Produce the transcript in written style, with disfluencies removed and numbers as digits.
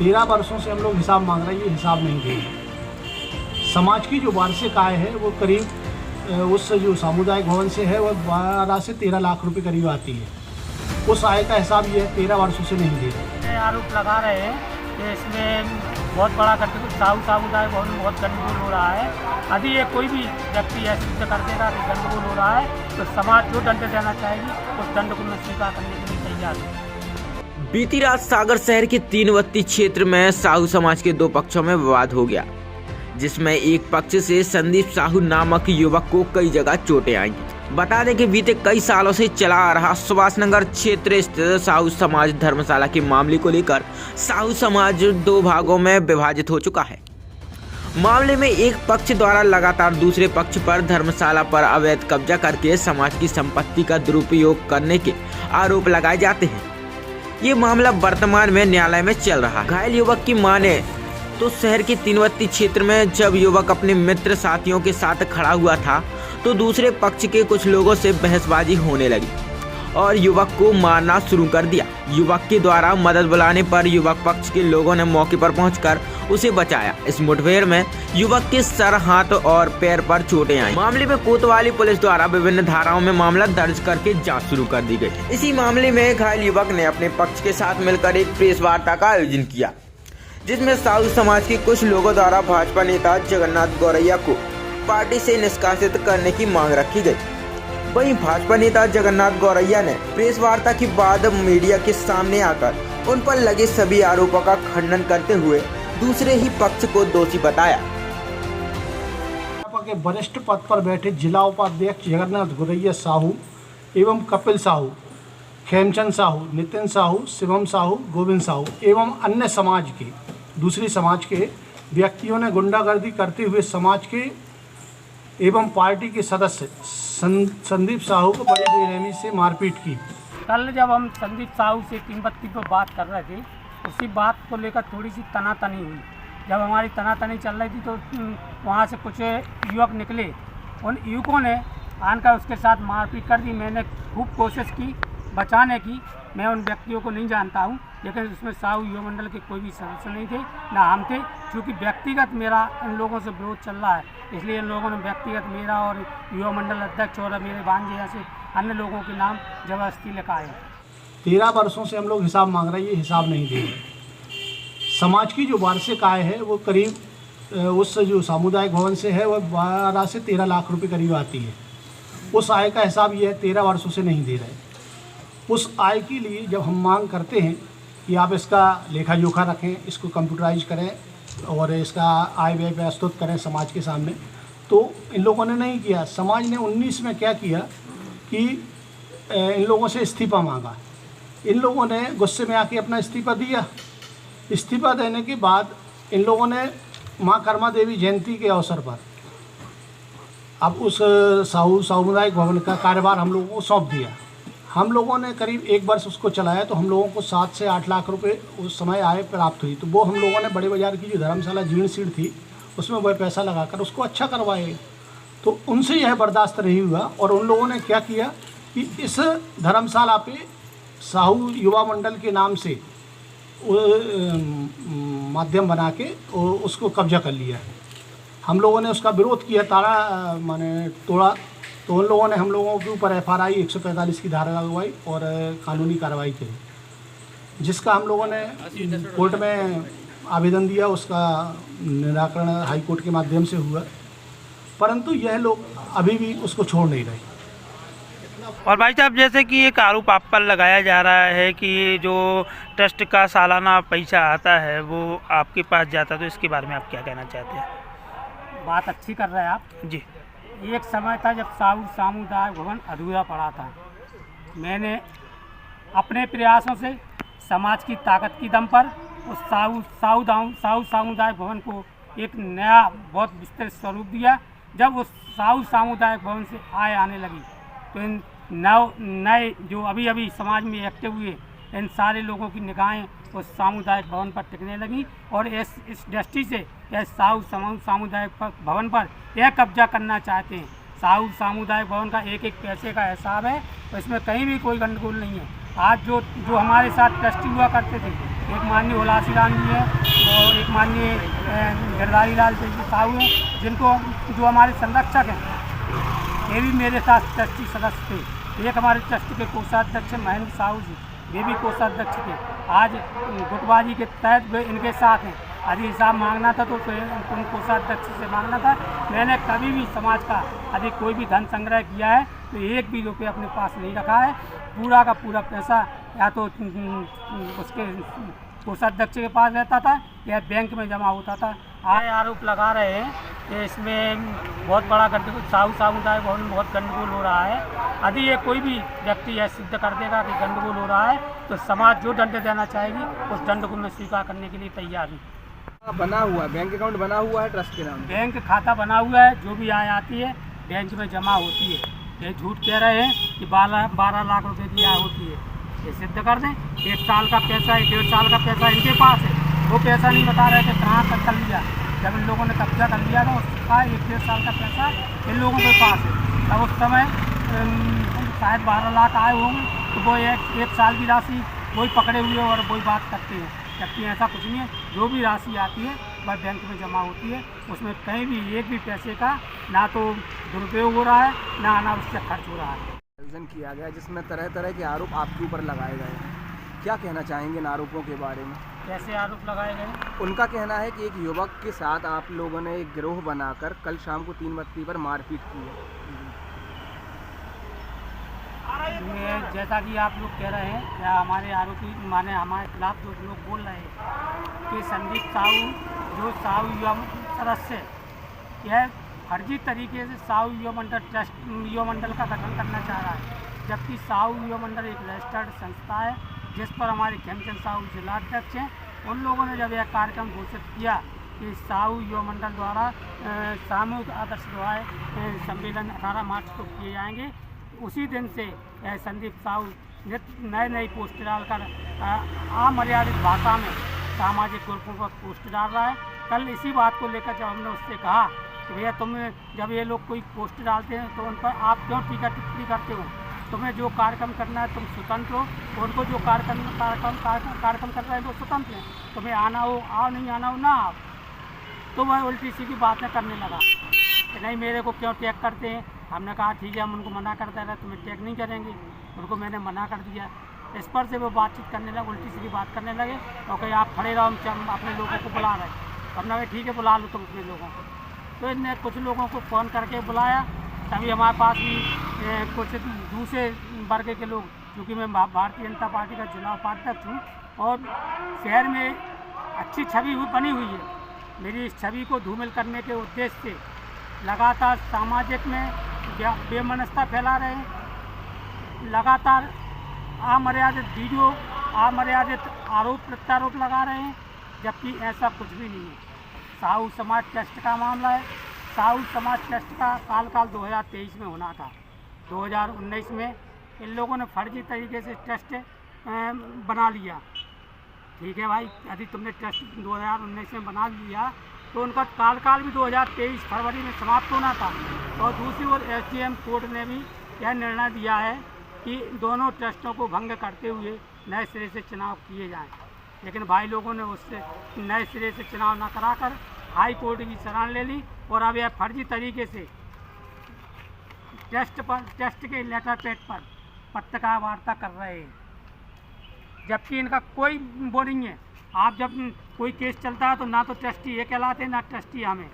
13 वर्षों से हम लोग हिसाब मांग रहे हैं, ये हिसाब नहीं दे रहे। समाज की जो वार्षिक आय है वो करीब उस जो सामुदायिक भवन से है वो 12 से 13 लाख रुपए करीब आती है। उस आय का हिसाब ये 13 वर्षों से नहीं दे रहे। आरोप लगा रहे हैं कि इसमें बहुत बड़ा गंदगोल सामुदायिक भवन में बहुत गंदगोल हो रहा है। यदि ये कोई भी व्यक्ति ऐसे सिद्ध कर देगा कि गंदगोल हो रहा है तो समाज जो दंड देना चाहेगी उस दंड को मैं स्वीकार करने के लिए तैयार हूँ। बीती रात सागर शहर के तीनवत्ती क्षेत्र में साहू समाज के दो पक्षों में विवाद हो गया, जिसमें एक पक्ष से संदीप साहू नामक युवक को कई जगह चोटें आई। बता दें कि बीते कई सालों से चला आ रहा सुभाष नगर क्षेत्र स्थित साहू समाज धर्मशाला के मामले को लेकर साहू समाज दो भागों में विभाजित हो चुका है। मामले में एक पक्ष द्वारा लगातार दूसरे पक्ष पर धर्मशाला पर अवैध कब्जा करके समाज की संपत्ति का दुरुपयोग करने के आरोप लगाए जाते हैं। ये मामला वर्तमान में न्यायालय में चल रहा है। घायल युवक की माने तो शहर के तीनवत्ती क्षेत्र में जब युवक अपने मित्र साथियों के साथ खड़ा हुआ था तो दूसरे पक्ष के कुछ लोगों से बहसबाजी होने लगी और युवक को मारना शुरू कर दिया। युवक के द्वारा मदद बुलाने पर युवक पक्ष के लोगों ने मौके पर पहुंचकर उसे बचाया। इस मुठभेड़ में युवक के सर, हाथ और पैर पर चोटें आई। मामले में कोतवाली पुलिस द्वारा विभिन्न धाराओं में मामला दर्ज करके जांच शुरू कर दी गई। इसी मामले में घायल युवक ने अपने पक्ष के साथ मिलकर एक प्रेस वार्ता का आयोजन किया, जिसमें साहू समाज के कुछ लोगों द्वारा भाजपा नेता जगन्नाथ गौरैया को पार्टी से निष्कासित करने की मांग रखी गई। वहीं भाजपा नेता जगन्नाथ गौरैया ने प्रेस वार्ता के बाद मीडिया के सामने आकर उन पर लगे सभी आरोपों का खंडन करते हुए दूसरे ही पक्ष को दोषी बताया। भाजपा के वरिष्ठ पद पर बैठे जिला उपाध्यक्ष जगन्नाथ गौरैया साहू एवं कपिल साहू, खेमचंद साहू, नितिन साहू, शिवम साहू, गोविंद साहू एवं अन्य समाज के दूसरी समाज के व्यक्तियों ने गुंडागर्दी करते हुए समाज के एवं पार्टी के सदस्य संदीप साहू को बड़ी बेरहमी से मारपीट की। कल जब हम संदीप साहू से तीनबत्ती पर बात कर रहे थे, उसी बात को लेकर थोड़ी सी तनातनी हुई। जब हमारी तनातनी चल रही थी तो वहाँ से कुछ युवक निकले। उन युवकों ने आकर उसके साथ मारपीट कर दी। मैंने खूब कोशिश की बचाने की। मैं उन व्यक्तियों को नहीं जानता हूं, लेकिन उसमें साहू युवा मंडल के कोई भी सदस्य नहीं थे, ना हम थे। क्योंकि व्यक्तिगत मेरा इन लोगों से विरोध चल रहा है, इसलिए इन लोगों ने व्यक्तिगत मेरा और युवा मंडल अध्यक्ष और मेरे भांजे जैसे अन्य लोगों के नाम जबरदस्ती लिखाए। 13 वर्षों से हम लोग हिसाब मांग रहे हैं, ये हिसाब नहीं दे रहे। समाज की जो वार्षिक आय है वो करीब उस जो सामुदायिक भवन से है वो 12 से 13 लाख रुपए करीब आती है। उस आय का हिसाब ये है 13 वर्षों से नहीं दे रहे। उस आय के लिए जब हम मांग करते हैं कि आप इसका लेखा जोखा रखें, इसको कंप्यूटराइज करें और इसका आय व्यय प्रस्तुत करें समाज के सामने, तो इन लोगों ने नहीं किया। समाज ने 19 में क्या किया कि इन लोगों से इस्तीफा मांगा। इन लोगों ने गुस्से में आके अपना इस्तीफा दिया। इस्तीफा देने के बाद इन लोगों ने माँ कर्मा देवी जयंती के अवसर पर अब उस साहू सामुदायिक भवन का कार्यभार हम लोगों को सौंप दिया। हम लोगों ने करीब 1 वर्ष उसको चलाया तो हम लोगों को 7 से 8 लाख रुपए उस समय आय प्राप्त हुई। तो वो हम लोगों ने बड़े बाज़ार की जो धर्मशाला जीर्ण शीर्ण थी उसमें वह पैसा लगाकर उसको अच्छा करवाए। तो उनसे यह बर्दाश्त नहीं हुआ और उन लोगों ने क्या किया कि इस धर्मशाला पे साहू युवा मंडल के नाम से माध्यम बना के उसको कब्जा कर लिया। हम लोगों ने उसका विरोध किया, ताला माने तोड़ा। तो उन लोगों ने हम लोगों के ऊपर FRI 145 की धारा लगवाई और कानूनी कार्रवाई करी, जिसका हम लोगों ने कोर्ट में आवेदन दिया। उसका निराकरण हाई कोर्ट के माध्यम से हुआ, परंतु यह लोग अभी भी उसको छोड़ नहीं रहे। और भाई साहब, जैसे कि एक आरोप आप पर लगाया जा रहा है कि जो ट्रस्ट का सालाना पैसा आता है वो आपके पास जाता है, तो इसके बारे में आप क्या कहना चाहते हैं? बात अच्छी कर रहे हैं आप जी। एक समय था जब साहू सामुदायिक भवन अधूरा पड़ा था। मैंने अपने प्रयासों से समाज की ताकत की दम पर उस साहू सामुदायिक भवन को एक नया बहुत विस्तृत स्वरूप दिया। जब उस साहू सामुदायिक भवन से आय आने लगी तो इन नए जो अभी समाज में एक्टिव हुए, इन सारे लोगों की निगाहें उस सामुदायिक भवन पर टिकने लगी और इस दृष्टि से यह साहू सामुदायिक भवन पर यह कब्जा करना चाहते हैं। साहू सामुदायिक भवन का एक एक पैसे का हिसाब है, तो इसमें कहीं भी कोई गंदगोल नहीं है। आज जो हमारे साथ ट्रस्टी हुआ करते थे, एक माननीय हुलासी राम जी है और एक माननीय गिरधारी लाल साहू हैं, जिनको जो हमारे संरक्षक हैं ये भी मेरे साथ ट्रस्टी सदस्य थे। एक हमारे ट्रस्ट के कोषाध्यक्ष महेंद्र साहू जी, वे भी कोषाध्यक्ष थे। आज गुटबाजी के तहत वे इनके साथ हैं। यदि हिसाब मांगना था तो उन कोषाध्यक्ष से मांगना था। मैंने कभी भी समाज का यदि कोई भी धन संग्रह किया है तो एक भी रुपये अपने पास नहीं रखा है। पूरा का पूरा पैसा या तो उसके कोषाध्यक्ष के पास रहता था या बैंक में जमा होता था। आज आरोप लगा रहे हैं कि इसमें बहुत बड़ा गंडगोल, साहू समुदाय भवन में बहुत गंडगोल हो रहा है। यदि ये कोई भी व्यक्ति यह सिद्ध कर देगा कि गंडगोल हो रहा है तो समाज जो दंड देना चाहेगी उस दंड को मैं स्वीकार करने के लिए तैयार हूँ। बना हुआ है, बैंक अकाउंट बना हुआ है ट्रस्ट के नाम। बैंक खाता बना हुआ है, जो भी आय आती है बैंक में जमा होती है। ये झूठ कह रहे हैं कि 12 लाख रुपए की आय होती है, ये सिद्ध कर दें। 1 साल का पैसा है, 1.5 साल का पैसा इनके पास है, वो पैसा नहीं बता रहे थे कहाँ तक कर लिया। जब इन लोगों ने कब्जा कर लिया था उसका 1.5 साल का पैसा इन लोगों के पास है। तब उस समय शायद 12 लाख आए होंगे तो वो एक साल की राशि वही पकड़े हुए और वही बात करते हैं, जबकि ऐसा कुछ नहीं है। जो भी राशि आती है वह बैंक में जमा होती है, उसमें कहीं भी एक भी पैसे का ना तो दुरुपयोग हो रहा है ना अनावश्यक खर्च हो रहा है। आयोजन किया गया जिसमें तरह तरह के आरोप आपके ऊपर लगाए गए हैं, क्या कहना चाहेंगे इन आरोपों के बारे में? कैसे आरोप लगाए गए? उनका कहना है कि एक युवक के साथ आप लोगों ने एक गिरोह बनाकर कल शाम को 3 बत्ती पर मारपीट की है। जैसा कि आप लोग कह रहे हैं, क्या हमारे आरोपी माने हमारे खिलाफ जो लोग बोल रहे हैं कि संदीप साहू जो साहू युवा सदस्य यह फर्जी तरीके से साहू युवा मंडल ट्रस्ट युवा मंडल का गठन करना चाह रहा है, जबकि साहू युवा मंडल एक रजिस्टर्ड संस्था है जिस पर हमारे खेमचंद साहू जिलाध्यक्ष हैं। उन लोगों ने जब यह कार्यक्रम घोषित किया कि साहू युवा मंडल द्वारा सामूहिक आदर्श द्वारा सम्मेलन 18 मार्च को किए जाएंगे, उसी दिन से संदीप साहू नई पोस्ट डालकर अमर्यादित भाषा में सामाजिक ग्रुपों पर पोस्ट डाल रहा है। कल इसी बात को लेकर जब हमने उससे कहा कि भैया तुम्हें जब ये लोग कोई पोस्ट डालते हैं तो उन पर आप क्यों टीका टिप्पणी करते हो, तुम्हें जो कार्यक्रम करना है तुम स्वतंत्र हो, उनको जो कार्यक्रम कर रहे हैं वो स्वतंत्र हैं, तुम्हें आना हो आओ, नहीं आना हो ना आओ। तो वह उल्टी सीधी बातें करने लगा कि नहीं मेरे को क्यों टैग करते हैं। हमने कहा ठीक है हम उनको मना करते रहे, तुम्हें टैग नहीं करेंगे। उनको मैंने मना कर दिया। इस पर से वो बातचीत करने लगे, उल्टी सीधी बात करने लगे और कहीं आप खड़े रहो, हम अपने लोगों को बुला रहे हैं। हमने कहा ठीक है बुला लो तुम अपने लोगों को। तो इनने कुछ लोगों को फ़ोन करके बुलाया। तभी हमारे पास भी कुछ दूसरे वर्ग के लोग, क्योंकि मैं भारतीय जनता पार्टी का जिला उपाध्यक्ष हूँ और शहर में अच्छी छवि बनी हुई है, मेरी इस छवि को धूमिल करने के उद्देश्य से लगातार सामाजिक में बेमनस्ता फैला रहे हैं, लगातार अमर्यादित वीडियो, अमर्यादित आरोप प्रत्यारोप लगा रहे हैं, जबकि ऐसा कुछ भी नहीं है। साहू समाज ट्रस्ट का मामला है। साहू समाज ट्रस्ट का काल 2023 में होना था। 2019 में इन लोगों ने फर्जी तरीके से ट्रस्ट बना लिया। ठीक है भाई, यदि तुमने ट्रस्ट 2019 में बना लिया तो उनका काल भी 2023 फरवरी में समाप्त होना था। और दूसरी ओर SDM कोर्ट ने भी यह निर्णय दिया है कि दोनों ट्रस्टों को भंग करते हुए नए सिरे से चुनाव किए जाएं। लेकिन भाई लोगों ने उससे नए सिरे से चुनाव न कराकर हाई कोर्ट की शरण ले ली और अब यह फर्जी तरीके से ट्रस्ट के लेटर पैड पर पत्रकार वार्ता कर रहे हैं, जबकि इनका कोई वो नहीं है। आप जब कोई केस चलता है तो ना तो ट्रस्टी ये कहलाते ना ट्रस्टी हमें।